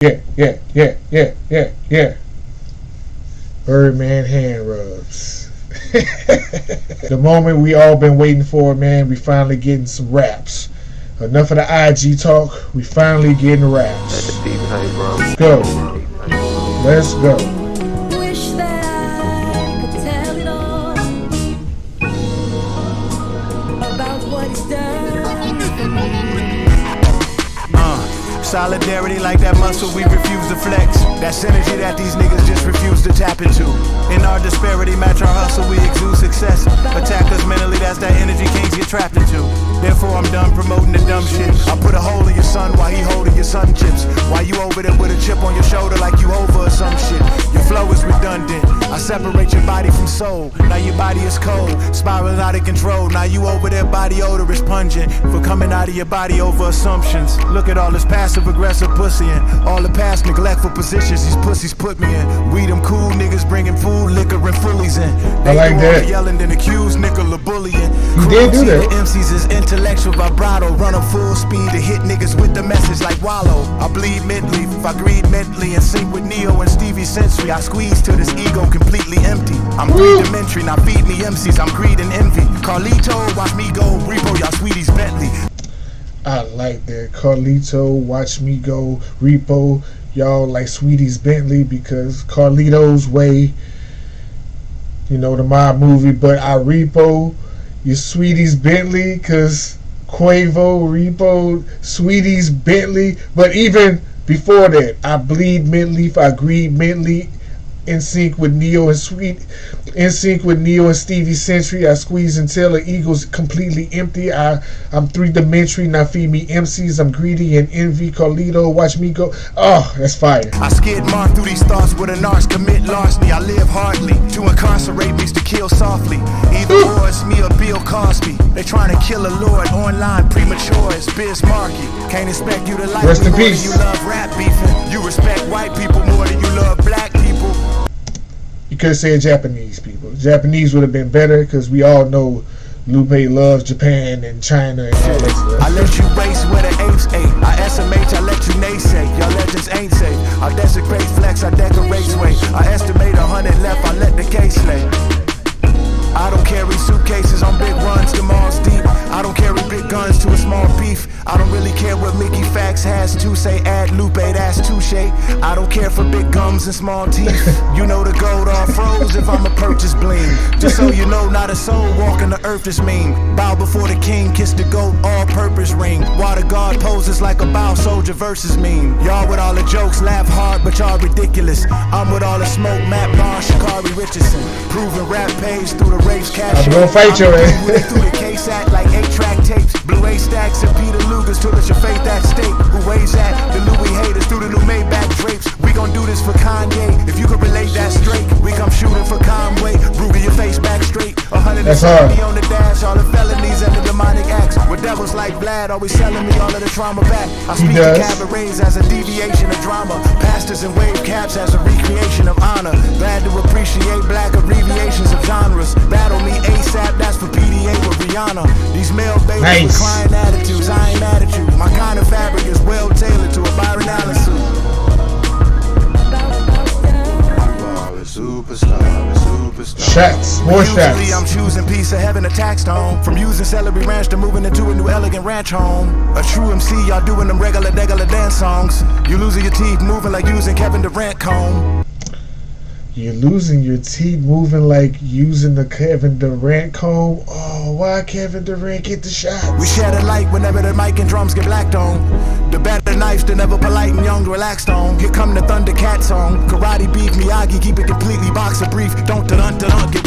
Yeah. Birdman hand rubs. The moment we all been waiting for, man. We finally getting some raps. Enough of the IG talk. We finally getting raps. Let's go. Let's go. Wish that I could tell it all about what he's done for me. Solidarity like that muscle we refuse to flex. That synergy that these niggas just refuse to tap into. In our disparity, match our hustle, we exude success. Attack us mentally, that's that energy kings get trapped into. Therefore I'm done promoting the dumb shit. I put a hole in your son while he holding your sun chips. While you over there with a chip on your shoulder like you over or some shit. Your flow is redundant. I separate your body from soul. Now your body is cold, spiraling out of control. Now you over there, body odor is pungent. For coming out of your body over assumptions. Look at all this passive aggressive pussy and all the past neglectful positions these pussies put me in. We them cool niggas bringing food, liquor, and fullies in. They I like that. Yelling then accused nickel of bullying. You did do that. The MCs is intellectual vibrato, running full speed to hit niggas with the message like wallow. I bleed mentally, if I greed mentally, in sync with Neo and Stevie Sensory. I squeeze till this ego completely empty. I'm three-dimensional, now feed me MCs, I'm greed and envy. Carlito, watch me go, repo y'all sweeties Bentley. I like that. Carlito, watch me go. Repo, y'all like Sweeties Bentley, because Carlito's way, you know, the mob movie. But I repo your Sweeties Bentley, because Quavo, repo, Sweeties Bentley. But even before that, I bleed mentally, if I greed mentally. In sync with Neo and Stevie Century. I squeeze until the ego's completely empty. I'm three-dimensional, now feed me MCs. I'm greedy and envy. Carlito, watch me go. Oh, that's fire. I skid mark through these thoughts with a narc, commit larceny. I live hardly. To incarcerate means to kill softly. Either or it's me or Bill Cosby. They trying to kill a lord online premature. It's Biz Markie. Can't expect you to like Rest me in more peace. than you love rap beefing. You respect white people more than you love black people. You could have said Japanese people. Japanese would have been better, because we all know Lupe loves Japan and China and all that stuff. I let you race where the apes ate. I SMH, I let you naysay. Y'all legends ain't safe. I desecrate flex, I decorate sway. I estimate 100 left, I let the case lay. I don't carry suitcases on big runs to Mars deep. I don't carry big guns to a small beef. I don't really care what Mickey Fax has to say. Add Lupe, that's touche. I don't care for big gums and small teeth. You know the gold all froze if I'm a purchase bling. Just so you know, not a soul walking the earth is mean. Bow before the king, kiss the goat, all-purpose ring. Water guard poses like a bow soldier versus meme. Y'all with all the jokes, laugh hard, but y'all ridiculous. I'm with all the smoke, Matt Barr, Shakari Richardson. Proving rap page through the race cash. I'm gonna fight your ass. Through the case act like 8-track tapes. Blue A stacks and Peter Lugers till it's your faith at stake. Who weighs at the Louis haters through the new Maybach drapes. We gon' do this for Kanye. If you could relate that straight, we come shooting for Conway. Ruger your face back straight. 170 on the dash, all the felonies and the demonic acts. With devils like Vlad always selling me all of the trauma back. I speak to cabarets as a deviation of drama. Pastors and wave caps as a recreation of honor. Glad to appreciate black abbreviations of genres. Battle me ASAP, that's for PDA with Rihanna. These male babies with crying attitudes, I ain't mad at you. My kind of fabric is well tailored to a Byron Allen suit. Shots, more shots. Usually I'm choosing piece of heaven, a tax home. From using celery ranch to moving into a new elegant ranch home. A true MC, y'all doing them regular dance songs. You losing your teeth moving like using Kevin Durant comb. You're losing your teeth moving like using the Kevin Durant comb. Oh, why Kevin Durant get the shots? We shed a light whenever the mic and drums get blacked on. The better knives than ever polite and young relaxed on. Here come the Thundercat song. Karate beef, Miyagi, keep it completely boxer brief. Don't get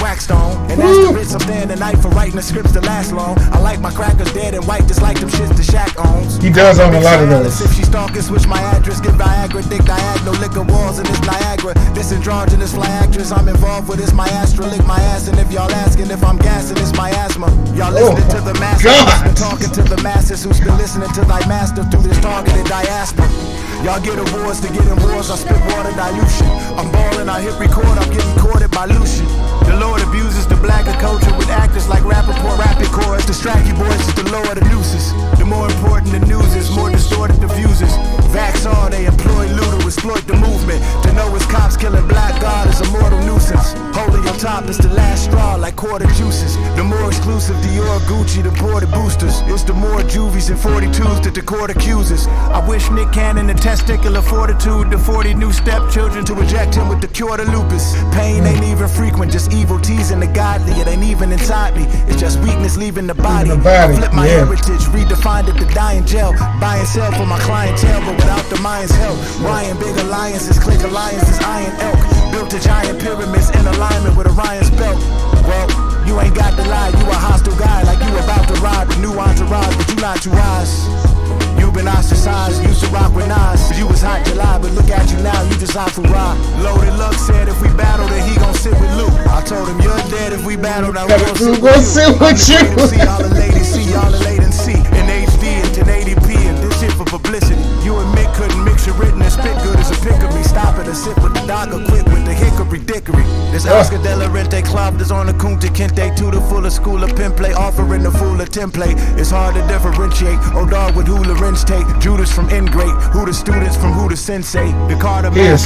waxed on. And that's the Ritz, I'm staying the night for writing the scripts to last long. I like my crackers dead and white, just like them shits the Shaq owns. He does own a lot of those. If she stalking, switch my address, get Viagra, dick diagonal, liquor walls in this Niagara. This androgynous fly actress I'm involved with, it's my astra, lick my ass. And if y'all asking if I'm gassing, it's my asthma. Y'all listening to the masses, been talking to the masses who's been listening to thy master through this targeted diaspora. Y'all get awards to get in wars, I spit water dilution. I'm balling, I hit record, I'm getting courted by Lucian. The Lord abuses the blacker culture with actors like Rappaport, rapid chorus. Distract you boys just to lower the nooses. The more important the news is, more distorted the views is. Vax all, they employ looter with like quarter juices. The more exclusive Dior, Gucci, the broader boosters. It's the more juvies and 42s that the court accuses. I wish Nick Cannon the testicular fortitude, the 40 new stepchildren to reject him with the cure to lupus. Pain ain't even frequent, just evil teasing the godly. It ain't even inside me, it's just weakness leaving the body. I flip my heritage, redefined it to die in jail. Buy and sell for my clientele, but without the mind's help. Ryan, big alliances, click alliances, iron elk. Built a giant pyramids in alignment with Orion's belt. Well, you ain't got to lie, you a hostile guy, like you about to ride with new entourage, but you not too wise. You been ostracized, used to rock with Nas. You was hot July, but look at you now, you just hot for rock. Loaded Luck said if we battle, then he gon' sit with Lupe. I told him you're dead if we battle, now we gon' sit with you. See all the ladies, see all the latency in HD and 1080p, and this shit for publicity. You and Mick couldn't mix your written and spit good as a pick of me. Stop it and sit with the doc or quit with the hickory dickory. This Oscar de la Rente club that's on the Kunta Kinte to the fullest school of pin play, offering the full of template. It's hard to differentiate. Oh dog with who Lorenz take, Judas from Ingrate, who the students from who the sensei. The Carter man,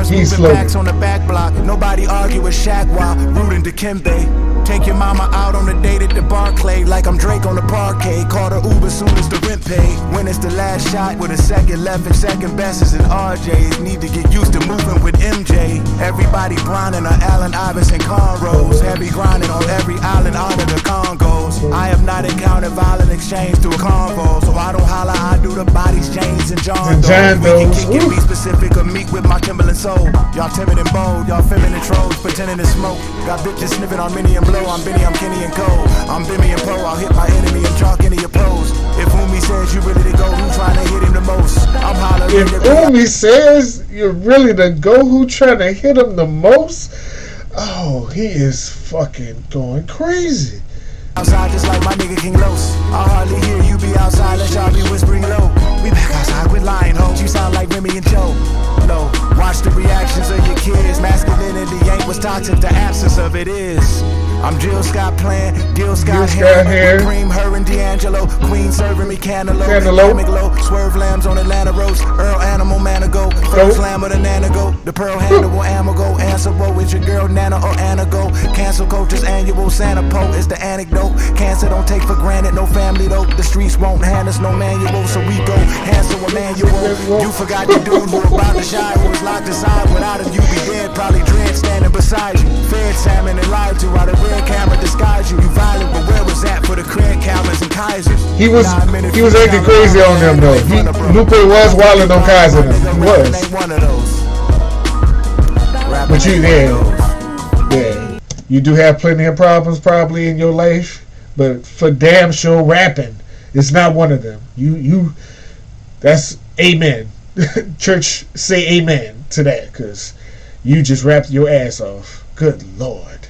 he's moving backs on the back block. Nobody argue with Shaq while rooting to Kimbe. Take your mama out on a date at the Barclay, like I'm Drake on the parquet. Call her Uber soon as the rent paid. When it's the last shot with a second left and second best is an RJ's. Need to get used to moving with MJ. Everybody grinding on Allen Iverson cornrows. Heavy grinding on every island out of the Congos. I have not encountered violent exchange through a convo, so I don't holler, I do the bodies, James and John Doe. We can kick it, be specific or meet with my Timberland soul. Y'all timid and bold, y'all feminine trolls pretending to smoke. Got bitches sniffing on Minnie and Blow. I'm Benny, I'm Kenny and Cole. I'm Bimmy and Poe, I'll hit my enemy and chalk any opposed. If Umi says you ready to go, who trying to hit him the most? I'm hollering. If Umi says you're really to go, who trying to hit him the most? Oh, he is fucking going crazy. Outside just like my nigga King Los. I hardly hear you be outside, let y'all be whispering low. We back outside with lion hoes. You sound like Remy and Joe. No, watch the reactions of your kids. Masculinity ain't what's toxic, the absence of it is. I'm Jill Scott playing, Gil Scott hair. Cream, her and D'Angelo. Queen serving me cantaloupe. Glow. Swerve lambs on Atlanta roast. Earl animal manigo. First lamb of the nanago. The pearl handle will amigo. Answer what with your girl Nana or Anago. Cancel coach's annual Santa Po is the anecdote. Cancer don't take for granted, no family though. The streets won't hand us no manual, so we go Hansel Emmanuel. You forgot the dude who about to shy, who was locked inside. Without him, you be dead, probably dread standing beside you. Fed salmon and lied to while the red camera disguised you. You violent, but where was that for the Craig Calvins and Kaisers? He was acting crazy on them though. Lupe was wilding on Kaiser. He was. But you yeah. You do have plenty of problems probably in your life, but for damn sure rapping is not one of them. You that's amen. Church say amen to that, because you just rapped your ass off. Good Lord.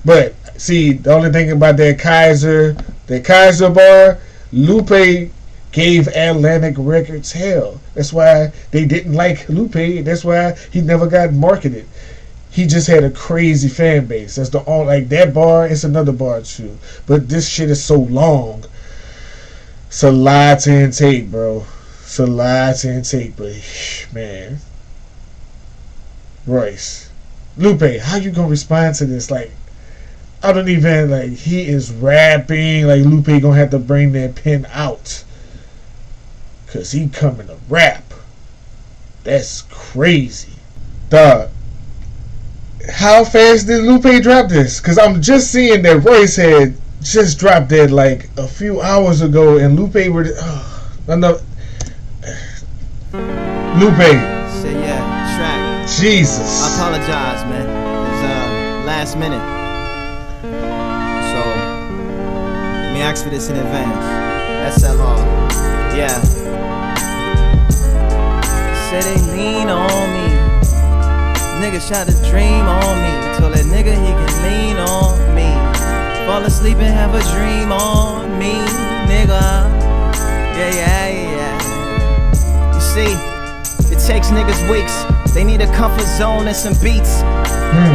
But see, the only thing about that Kaiser bar, Lupe gave Atlantic Records hell. That's why they didn't like Lupe. That's why he never got marketed. He just had a crazy fan base. That's the only, like that bar, it's another bar too. But this shit is so long. It's a lot to intake, bro. It's a lot to intake, but man. Royce. Lupe, how you gonna respond to this? Like, I don't even, like, he is rapping. Like, Lupe gonna have to bring that pen out. Cause he coming to rap. That's crazy. Dog. How fast did Lupe drop this? Because I'm just seeing that Royce had just dropped that like a few hours ago, and Lupe were. Lupe. Say yeah, track. Jesus. I apologize, man. It's last minute. So let me ask for this in advance. SLR. Yeah. Say they lean on me. Nigga shot a dream on me. Told that nigga he can lean on me. Fall asleep and have a dream on me, nigga. Yeah. You see, it takes niggas weeks. They need a comfort zone and some beats.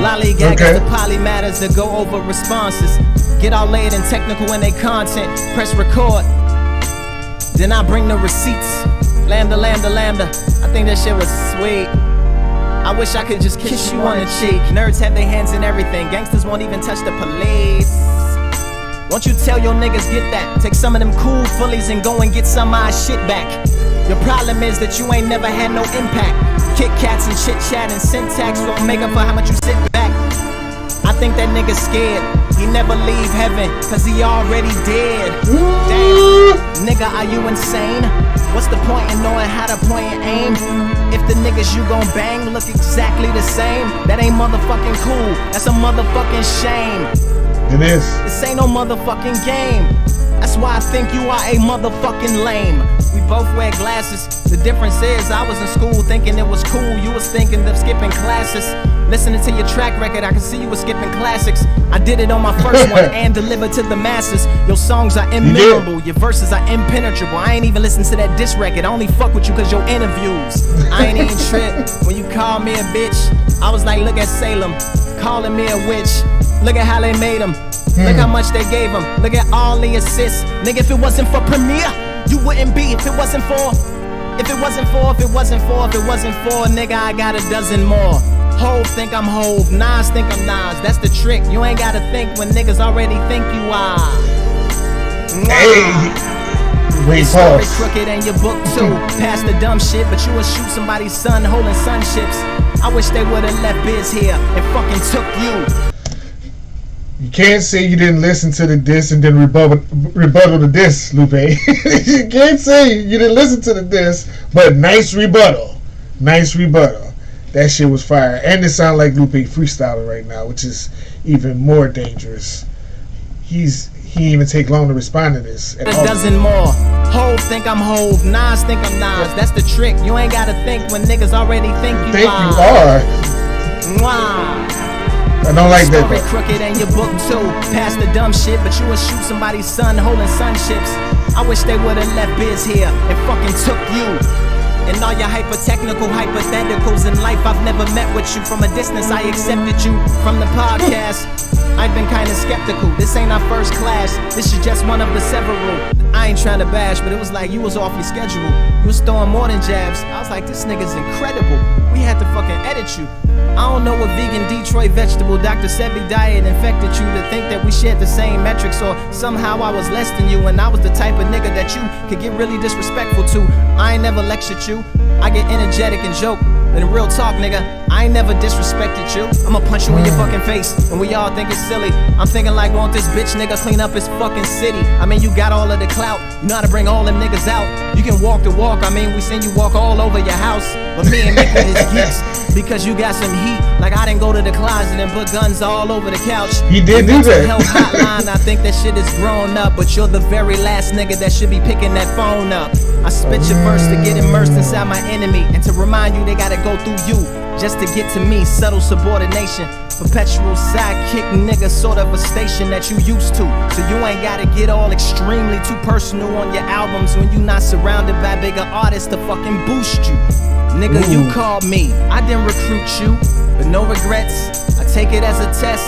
Lollygag is the polymatters that go over responses. Get all layered and technical in they content. Press record. Then I bring the receipts. Lambda. I think that shit was sweet. I wish I could just kiss you on the cheek. Nerds have their hands in everything. Gangsters won't even touch the police. Won't you tell your niggas get that? Take some of them cool fullies and go and get some of my shit back. Your problem is that you ain't never had no impact. Kit Kats and chit chat and syntax won't make up for how much you sit back. I think that nigga's scared. He never leave heaven, cause he already dead. Damn, nigga, are you insane? What's the point in knowing how to point and aim? If the niggas you gon' bang look exactly the same, that ain't motherfucking cool, that's a motherfucking shame. It is. This ain't no motherfucking game. That's why I think you are a motherfucking lame. We both wear glasses. The difference is I was in school thinking it was cool. You was thinking of skipping classes. Listening to your track record, I can see you was skipping classics. I did it on my first one and delivered to the masses. Your songs are immemorable, your verses are impenetrable. I ain't even listen to that diss record. I only fuck with you cause your interviews. I ain't even trip when you call me a bitch. I was like, look at Salem, calling me a witch. Look at how they made him. Look how much they gave him. Look at all the assists. Nigga, if it wasn't for Premiere, you wouldn't be. If it wasn't for, nigga, I got a dozen more. Hove think I'm Hove, Nas think I'm Nas. That's the trick. You ain't gotta think when niggas already think you are. Hey. Wait, your story pause. crooked and your book too. Past the dumb shit, but you would shoot somebody's son holding sun chips. I wish they would've left Biz here and fucking took you. You can't say you didn't listen to the diss and then rebuttal the diss, Lupe. You can't say you didn't listen to the diss, but nice rebuttal. Nice rebuttal. That shit was fire. And it sounds like Lupe freestyling right now, which is even more dangerous. He didn't even take long to respond to this. A dozen more. Hove think I'm Hove, Nas think I'm Nas. That's the trick. You ain't gotta think when niggas already think you are. Mwah. I don't like that. Story crooked and your book too. Past the dumb shit, but you would shoot somebody's son holding sun chips. I wish they would've left Biz here and fucking took you. And all your hyper-technical hypotheticals in life, I've never met with you. From a distance, I accepted you from the podcast. I've been kinda skeptical. This ain't our first class. This is just one of the several. I ain't trying to bash, but it was like you was off your schedule. You was throwing more than jabs. I was like, this nigga's incredible. We had to fucking edit you. I don't know what vegan Detroit vegetable Dr. Sebi diet infected you to think that we shared the same metrics, or somehow I was less than you and I was the type of nigga that you could get really disrespectful to. I ain't never lectured you. I get energetic and joke. And real talk, nigga, I ain't never disrespected you. I'ma punch you in your fucking face, and we all think it's silly. I'm thinking like, won't this bitch nigga clean up his fucking city? I mean, you got all of the clout, you know how to bring all them niggas out. You can walk the walk, I mean, we seen you walk all over your house. But me and Mickey is geeks, because you got some heat. Like I didn't go to the closet and put guns all over the couch. You did do that. Health hotline, I think that shit is grown up, but you're the very last nigga that should be picking that phone up. I spit your verse to get immersed inside my enemy, and to remind you they gotta go through you just to get to me. Subtle subordination, perpetual sidekick nigga, sort of a station that you used to. So you ain't gotta get all extremely too personal on your albums when you not surrounded by bigger artists to fucking boost you. Nigga, you called me, I didn't recruit you, but no regrets, I take it as a test.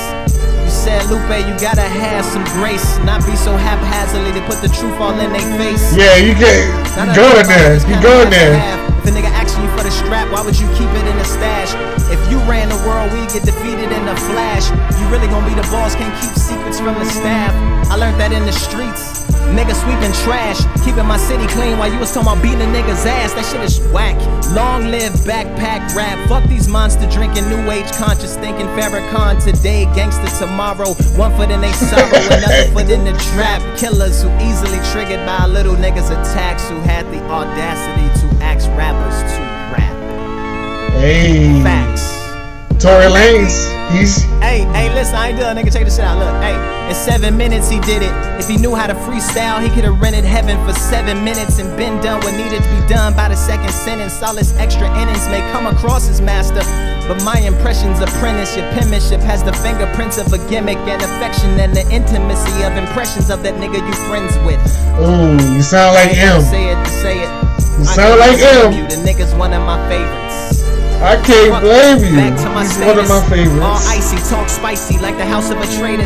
You said, Lupe, you gotta have some grace, not be so haphazardly to put the truth all in their face. Yeah, you can't go in there. You go in there. If a nigga asking you for the strap, why would you keep it in a stash? If you ran the world, we'd get defeated in a flash. You really gonna be the boss, can't keep secrets from the staff. I learned that in the streets. Nigga sweeping trash, keeping my city clean while you was talking about beating a nigga's ass. That shit is whack. Long live backpack rap. Fuck these monster drinking, new age conscious thinking. Farrakhan today, gangster tomorrow. One foot in they sorrow, another foot in the trap. Killers who easily triggered by a little nigga's attacks, who had the audacity to ask rappers to rap. Hey. Facts. Tory Lanez, he's... Hey, listen, I ain't doing nigga, check this shit out, look, hey, in 7 minutes he did it. If he knew how to freestyle, he could've rented heaven for 7 minutes and been done what needed to be done by the second sentence. All his extra innings may come across as master, but my impression's apprentice. Your penmanship has the fingerprints of a gimmick and affection and the intimacy of impressions of that nigga you friends with. Ooh, you sound like him. Say it. You sound like him. You, the nigga's one of my favorites. I can't blame you. Back to my He's status. one of my favorites. All icy, talk spicy like the house of a traitor.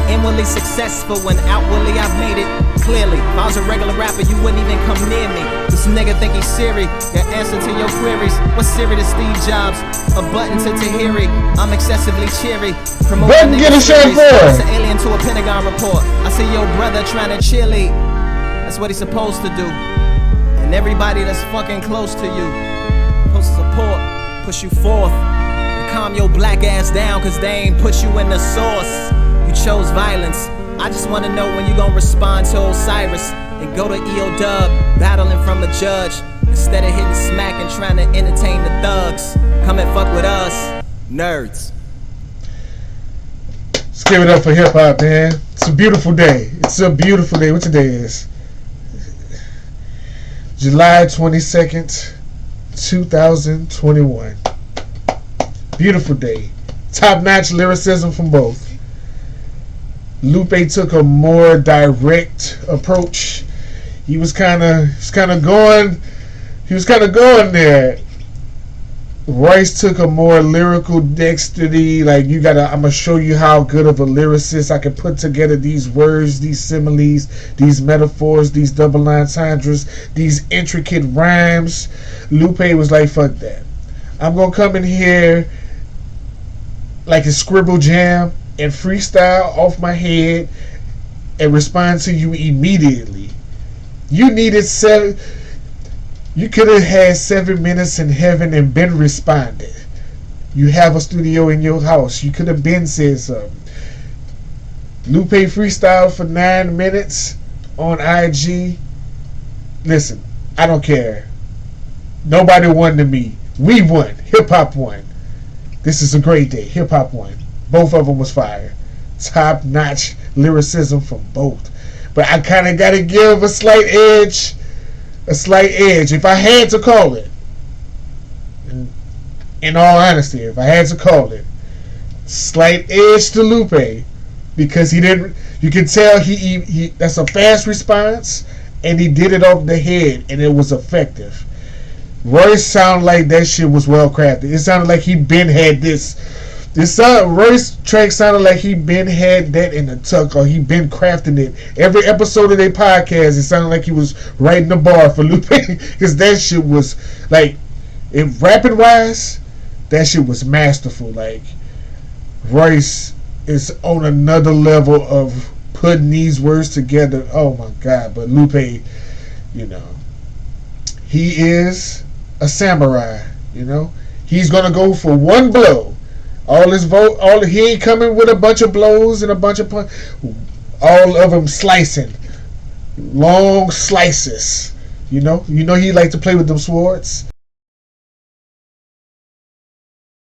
Inwardly successful when outwardly I've made it. clearly. If I was a regular rapper, you wouldn't even come near me. This nigga think he's Siri, your answer to your queries. What's Siri to Steve Jobs? A button to Tahiri. I'm excessively cheery. Button get a shot for. It's an alien to a Pentagon report. I see your brother trying to cheerlead. That's what he's supposed to do. And everybody that's fucking close to you supposed to support, push you forth, and calm your black ass down, cause they ain't put you in the source. You chose violence. I just wanna know when you gon' respond to Osiris and go to EO Dub, battling from a judge, instead of hitting smack and trying to entertain the thugs. Come and fuck with us, nerds. Let's give it up for hip hop, man. It's a beautiful day. It's a beautiful day. What today is? July 22nd, 2021. Beautiful day. Top-notch lyricism from both. Lupe took a more direct approach. He was kind of going there. Royce took a more lyrical dexterity, like I'm gonna show you how good of a lyricist I can put together these words, these similes, these metaphors, these double entendres, these intricate rhymes. Lupe was like, fuck that. I'm gonna come in here like a scribble jam and freestyle off my head and respond to you immediately. You could have had 7 minutes in heaven and been responded. You have a studio in your house. You could have been said something. Lupe freestyle for 9 minutes on IG. Listen, I don't care. Nobody won to me. We won. Hip hop won. This is a great day. Hip hop won. Both of them was fire. Top notch lyricism from both. But I kind of got to give a slight edge. If I had to call it, in all honesty, if I had to call it, slight edge to Lupe, because he didn't. You can tell he that's a fast response, and he did it off the head, and it was effective. Royce sounded like that shit was well crafted. It sounded like he been had this. Royce track sounded like he been had that in the tuck, or he been crafting it. Every episode of their podcast, it sounded like he was writing the bar for Lupe, because that shit was like, if rapping wise, that shit was masterful. Like, Royce is on another level of putting these words together. Oh my god! But Lupe, he is a samurai. He's gonna go for one blow. He ain't coming with a bunch of blows and a bunch of all of them slicing, long slices. He like to play with them swords.